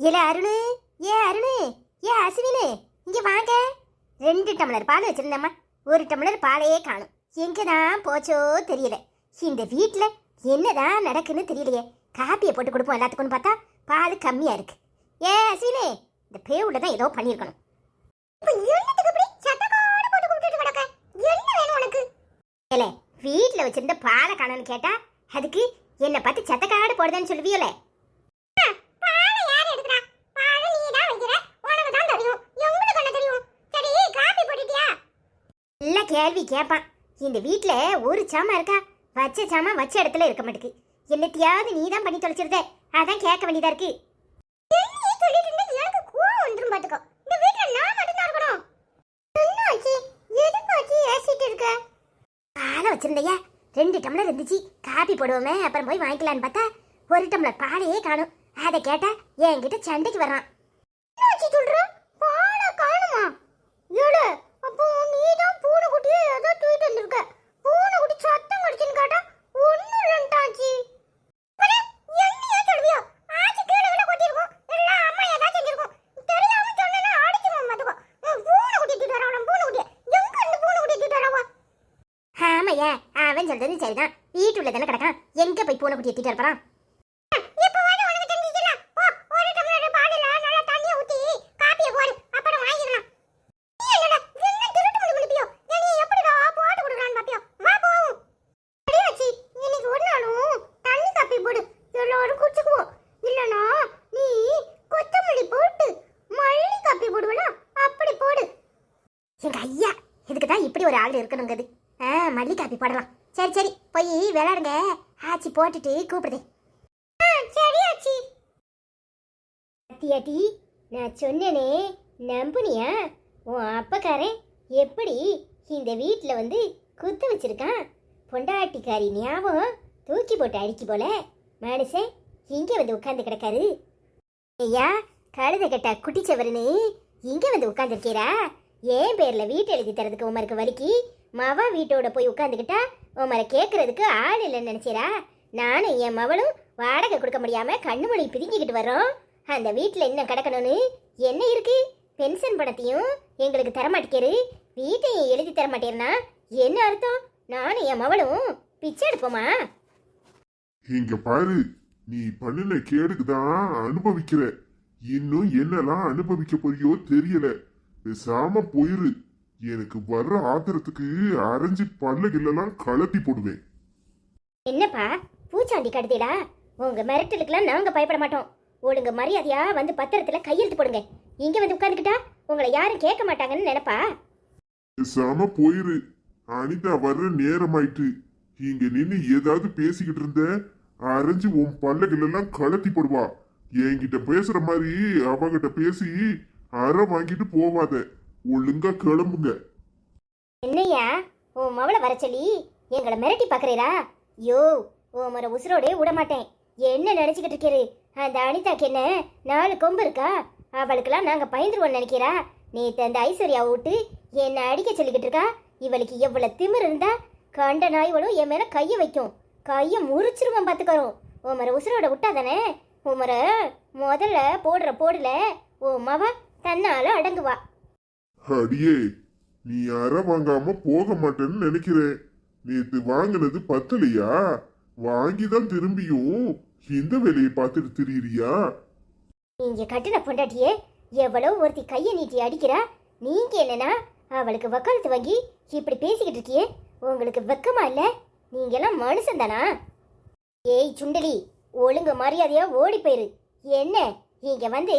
ஏல அருணு, அருணு, அஸ்வினு, இங்க வாங்க. 2 டம்ளர் பால் வச்சிருந்தேம்மா. 1 டம்ளர் பாலையே காணும். எங்கதான் போச்சோ தெரியல. இந்த வீட்டுல என்னதான் நடக்குன்னு தெரியலையே. காப்பியை போட்டு கொடுப்போம் எல்லாத்துக்கும் பார்த்தா பால் கம்மியா இருக்கு. அஸ்வினு, இந்த பேவுல தான் ஏதோ பண்ணிருக்கணும். வீட்டுல வச்சிருந்த பாலை காணும்னு கேட்டா அதுக்கு என்ன பார்த்து சத்தக்காடு போடுதுன்னு சொல்லுவியோல. கேள்வி கேட்பான். இந்த வீட்டுல ஒரு சாமா இருக்கா, வச்ச சாமா வச்ச இடத்துல இருக்க மாட்டேக்கு. என்னத்தையாவது நீ தான் பண்ணி தொலைச்சிருத, அதான் கேட்க வேண்டியதா இருக்கு. பாலை வச்சிருந்தையா, 2 டம்ளர் இருந்துச்சு. காப்பி போடுவோமே அப்புறம் போய் வாங்கிக்கலான்னு பார்த்தா 1 டம்ளர் பாலையே காணும். அதை கேட்டா என்கிட்ட சண்டைக்கு வர்றான். அப்போ நீதான் பூனை குட்டியே ஏதோ தூக்கிட்டு வந்திருக்க. பூனை குட்டி சத்தம் கடிச்சுன்னு கேட்டா ஒண்ணு ரெண்டாச்சு. என்னையா சொல்வியோ? ஆச்சு கீழே விட கொட்டிருக்கும். எல்லாம் அம்மா ஏதாவது செஞ்சிருக்கும். தெரியாம சொன்னா அடிச்சுவோம் பாத்துக்கோ. பூனை குட்டி தூக்கிட்டு வரவன் பூனை குட்டிய எங்க இருந்து பூனை குட்டி தூக்கிட்டு வரவா? ஆமையா, அவன் சொல்றது சரிதான். வீட்டுள்ள தானே கிடக்கான், எங்க போய் பூனை குட்டியை தூக்கிட்டு வரப்பறான்? இருக்கணுங்கிறது. மல்லி காப்பி போடலாம். சரி சரி போய் விளையாடுங்க. ஆச்சி போட்டுட்டு கூப்பிடுது. சரி ஆச்சி. அத்தியாட்டி, நான் சொன்னேனே நம்புனியா? உன் அப்பக்காரன் எப்படி இந்த வீட்டில் வந்து குத்து வச்சிருக்கான். பொண்டாட்டிக்காரி ஞாபகம் தூக்கி போட்டு அடிக்கி போல மனுஷன் இங்க வந்து உட்கார்ந்து கிடக்காரு. ஐயா, கழுத கட்ட குட்டிச்சவருன்னு இங்க வந்து உட்கார்ந்துருக்கீரா? ஏன் பேர்ல வீட்டு எழுதி தரதுக்கு உமருக்கு வலிக்கு மவ வீட்டோட போய் உட்காந்துக்கிட்டா உமரை கேட்கறதுக்கு ஆள் இல்லைன்னு நினைச்சீரா? நானும் என் மவளும் வாடகை கொடுக்க முடியாம கண்ணு மொழி பிதுங்கிக்கிட்டு வரோம். அந்த வீட்டில் என்ன கிடக்கணும்னு என்ன இருக்கு? பென்ஷன் பணத்தையும் எங்களுக்கு தரமாட்டேரு, வீட்டையும் எழுதி தரமாட்டேன்னா என்ன அர்த்தம்? நானும் என் மவளும் பிச்சை எடுப்போமா? இங்க பாரு, நீ பண்ணின கேடுக்கு தான் அனுபவிக்கிற. இன்னும் என்னெல்லாம் அனுபவிக்க போறியோ தெரியல. பேசாம போயிரு. எனக்கு வர்ற ஆத்திரத்துக்கு அரைஞ்சு பல்லகில்லாம் கலட்டி போடுவேன். என்னப்பா பூச்சாண்டி கடுதேடா? உங்க மிரட்டலுக்குலாம் நாங்க பயப்பட மாட்டோம். ஒழுங்க மரியாதையா வந்து பத்திரத்துல கையெழுத்து போடுங்க. இங்க வந்து உட்கார்ந்துக்கிட்டா உங்களை யாரும் கேட்க மாட்டாங்கன்னு நினைப்பா? பேசாம போயிரு. அனிதா வர்ற நேரமாயிட்டு. இங்க நின்னு ஏதாவது பேசிக்கிட்டு இருந்த அரைஞ்சு உன் பல்லகில்லாம் கலட்டி போடுவா. என்கிட்ட பேசுற மாதிரி அவகிட்ட பேசி அரை வாங்கிட்டு போவாத. ஒழுங்கா கிளம்புங்க. என்னையா உன் மவளை வர சொல்லி எங்களை மிரட்டி பாக்குறீரா? யோ, உன் மர உசுரோடே விட மாட்டேன். என்ன நினைச்சுக்கிட்டு இருக்கிறது? அந்த அனிதாக்கு என்ன 4 கொம்பு இருக்கா? அவளுக்கெல்லாம் நாங்க பயந்துருவோம் நினைக்கிறா? நேத்து அந்த ஐஸ்வர்யாவை விட்டு என்ன அடிக்க சொல்லிக்கிட்டு இருக்கா. இவளுக்கு எவ்வளவு திமிர் இருந்தா கண்ட நாய்வளும் என் மேல கைய வைக்கும். கைய முறிச்சிருவான் பாத்துக்கறோம். உன் மர உசுரோட விட்டாதானே உமர முதல்ல போடுற போடல ஓ மவ தன்னால அடங்குவா. அடியே, நீ அரை வாங்காம போக மாட்டேன்னு நினைக்கிறேன். நேத்து வாங்கினது பத்தலையா? வாங்கிதான் திரும்பியும் இந்த வேலையை பார்த்துட்டு திரியிறியா? நீங்க கட்டின பொண்டாட்டியே எவ்வளவு ஒருத்தி கைய நீட்டி அடிக்கிறா. நீங்க என்னன்னா அவளுக்கு வக்காலத்து வாங்கி இப்படி பேசிக்கிட்டு இருக்கியே, உங்களுக்கு வெக்கமா இல்ல? நீங்க எல்லாம் மனுஷன் தானா? ஏய் சுண்டலி, ஒழுங்கு மரியாதையா ஓடி போயிரு. என்ன இங்க வந்து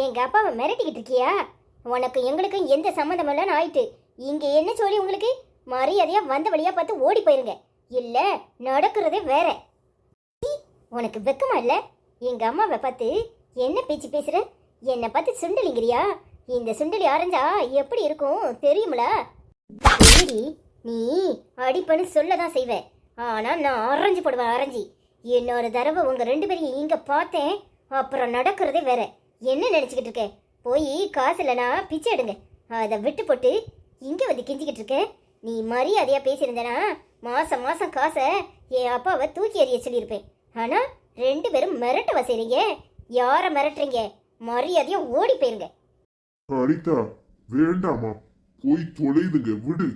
எங்க அப்பாவை மிரட்டிக்கிட்டு இருக்கியா? உனக்கு எங்களுக்கும் எந்த சம்மந்தம் இல்லைன்னு ஆயிட்டு. இங்க என்ன சொல்லி உங்களுக்கு மரியாதையா வந்த வழியா பார்த்து ஓடி போயிருங்க. இல்ல நடக்கிறதே வேற. உனக்கு வெக்கமா இல்ல? எங்க அம்மாவை பார்த்து என்ன பேச்சு பேசுற? என்னை பார்த்து சுண்டலிங்கிறியா? இந்த சுண்டலி அரைஞ்சா எப்படி இருக்கும் தெரியுமில? நீ அடிப்பன்னு சொல்லதான் செய்வேன். ஆனா நான் அரைஞ்சு போடுவேன். அரைஞ்சி இன்னொரு தடவை உங்க 2 பேரையும் இங்க பார்த்தேன், அப்புறம் நடக்கிறதே வேற. என்ன நினைச்சுக்கிட்டு இருக்க? போய் காசு இல்லைனா பிச்சை எடுங்க. அதை விட்டு போட்டு இங்கே வந்து கிஞ்சிக்கிட்டு இருக்க. நீ மரியாதையா பேசியிருந்தேனா மாசம் மாசம் காசை என் அப்பாவை தூக்கி எறிய சொல்லியிருப்பேன். ஆனால் 2 பேரும் மிரட்ட வசைறீங்க. யாரை மிரட்டுறீங்க? மரியாதையா ஓடி போயிருங்க. அனிதா வேண்டாமா, போய் தொலைதுங்க, விடு.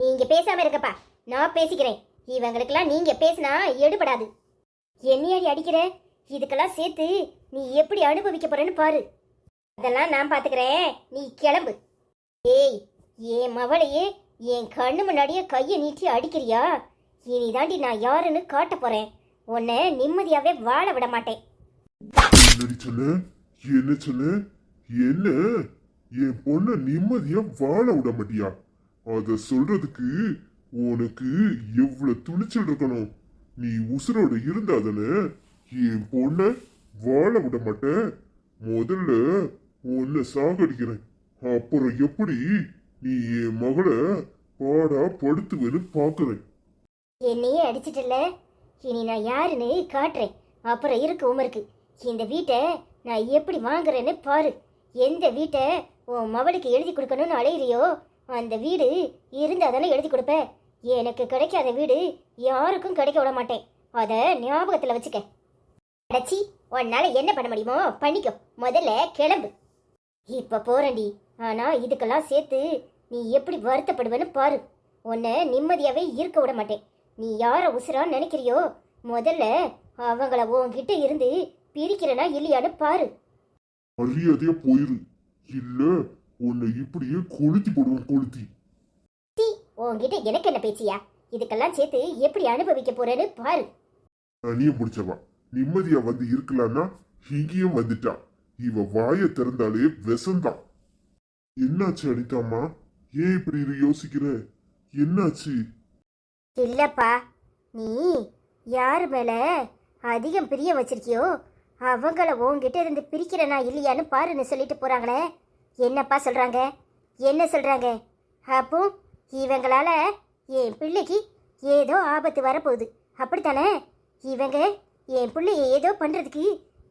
நீங்க பேசாம இருக்கப்பா, நான் பேசிக்கிறேன். இவங்களுக்கெல்லாம் நீங்க பேசினா எடுபடாது. என்னையாடி அடிக்கிற? இதுக்கெல்லாம் சேர்த்து நீ எப்படி அனுபவிக்க போறேன்னு பாரு. அதெல்லாம் நான் பாத்துக்கிறேன், நீ கிளம்பு. ஏய், என் மவளையே என் கண்ணு முன்னாடியே கையை நீட்டி அடிக்கிறியா? இனிதாண்டி நான் யாருன்னு காட்ட போறேன். உன்னை நிம்மதியாவே வாழ விட மாட்டேன். என்னடி சொன்ன? என்ன சொன்ன? என்ன என் பொண்ண நிம்மதியா வாழ விட மாட்டியா? அத சொல்றதுக்கு உனக்கு எவ்வளவு துணிச்சல் இருக்கணும்? நீ உசுரோட இருந்தாதானே என் பொண்ண வாழ விட மாட்டேன். முதல்ல உன்னை சாகடிக்கிறேன், அப்புறம் எப்படி நீ என் மகளை பாடா படுத்துவேன்னு பாக்குறேன். என்னையே அடிச்சிட்டல, இனி நான் யாருன்னு காட்டுறேன். அப்புறம் இருக்கு உமருக்கு. இந்த வீட்டை நான் எப்படி வாங்குறேன்னு பாரு. எந்த வீட்டை உன் மவளுக்கு எழுதி கொடுக்கணும்னு அலையிறியோ அந்த வீடு இருந்தால் தானே எழுதி கொடுப்ப. எனக்கு கிடைக்காத வீடு யாருக்கும் கிடைக்க விட மாட்டேன். அதை ஞாபகத்தில் வச்சுக்க. அடச்சி, உன்னால என்ன பண்ண முடியுமோ பண்ணிக்கோ. முதல்ல கிளம்பு. இப்போ போறேன்டி, ஆனால் இதுக்கெல்லாம் சேர்த்து நீ எப்படி வருத்தப்படுவேன்னு பாரு. உன்னை நிம்மதியாகவே இருக்க விட மாட்டேன். நீ யாரை உசுரான்னு நினைக்கிறியோ முதல்ல அவங்கள உன்கிட்ட இருந்து பிரிக்கிறனா இல்லையான்னு பாரு. மரியாதையா போயிரு, இல்ல உன்னை இப்படியே கொளுத்தி போடுவோம். கொளுத்தி உன்கிட்ட எனக்கு என்ன பேச்சியா? இதுக்கெல்லாம் சேர்த்து எப்படி அனுபவிக்க போறேன்னு பாரு. அணிய முடிச்சவா நிம்மதியா வந்து இருக்கலாம்னா இங்கேயும் வந்துட்டா. இவ வாயை திறந்தாலே விஷம்தான். என்னாச்சு அனிதாம்மா? ஏன் இப்படி யோசிக்கிற? என்னாச்சு? இல்லப்பா, நீ யாரு மேல அதிகம் பிரிய வச்சிருக்கியோ அவங்கள உன்கிட்ட இருந்து பிரிக்கிறனா இல்லையான்னு பாருன்னு சொல்லிட்டு போறாங்களே. என்னப்பா சொல்றாங்க? என்ன சொல்றாங்க? அப்போ இவங்களால என் பிள்ளைக்கு ஏதோ ஆபத்து வரப்போகுது, அப்படித்தானே? இவங்க என் பிள்ளைய ஏதோ பண்றதுக்கு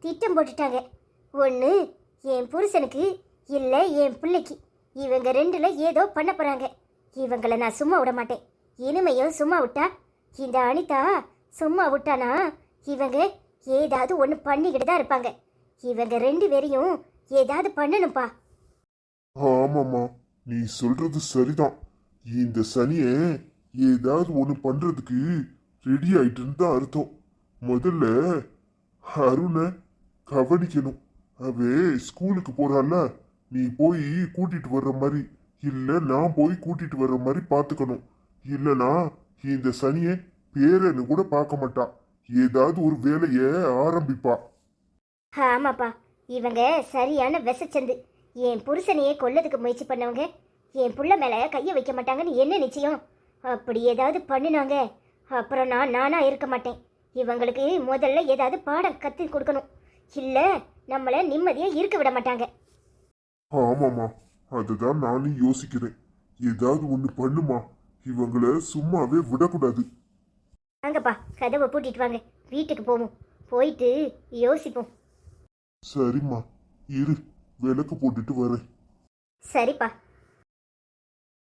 திட்டம் போட்டுட்டாங்க. ஒன்று என் புருஷனுக்கு, இல்லை என் பிள்ளைக்கு. இவங்க ரெண்டுல ஏதோ பண்ண போறாங்க. இவங்களை நான் சும்மா விட மாட்டேன். இனிமையும் சும்மா விட்டா, இந்த அனிதா சும்மா விட்டானா இவங்க ஏதாவது ஒன்று பண்ணிக்கிட்டு தான் இருப்பாங்க. இவங்க ரெண்டு பேரையும் ஏதாவது பண்ணணும்ப்பா. ஆமாம்மா, நீ சொல்றது சரிதான். இந்த சனிய ஏதாவது ஒண்ணு பண்றதுக்கு ரெடி ஆயிட்டுன்னு தான் அர்த்தம். முதல்ல அருணை கவனிக்கணும். அவ ஸ்கூலுக்கு போறால, நீ போய் கூட்டிட்டு வர்ற மாதிரி, இல்ல நான் போய் கூட்டிட்டு வர்ற மாதிரி பாத்துக்கணும். இல்லனா இந்த சனிய பேரன்னு கூட பார்க்க மாட்டா, ஏதாவது ஒரு வேலைய ஆரம்பிப்பா. ஆமாப்பா, இவங்க சரியான விஷச்சந்து. என் புருஷனையே கொல்லதுக்கு முயற்சி பண்ணவங்க என் புள்ள மேல கையை வைக்க மாட்டாங்கன்னு என்ன நிச்சயம்? அப்படி ஏதாவது பண்ணினாங்க அப்புறம் நானா இருக்க மாட்டேன். இவங்களுக்கு முதல்ல ஏதாவது பாடம் கத்து கொடுக்கணும், இல்ல நம்மள நிம்மதியா இருக்க விட மாட்டாங்க. ஆமாமா, அதுதான் நானும் யோசிக்கிறேன். ஏதாவது ஒண்ணு பண்ணுமா, இவங்கள சும்மாவே விடக்கூடாது. வாங்கப்பா, கதவை பூட்டிட்டு வாங்க, வீட்டுக்கு போவோம். போயிட்டு யோசிப்போம். சரிம்மா, இரு, விளக்கு போட்டுட்டு வரேன். சரிப்பா.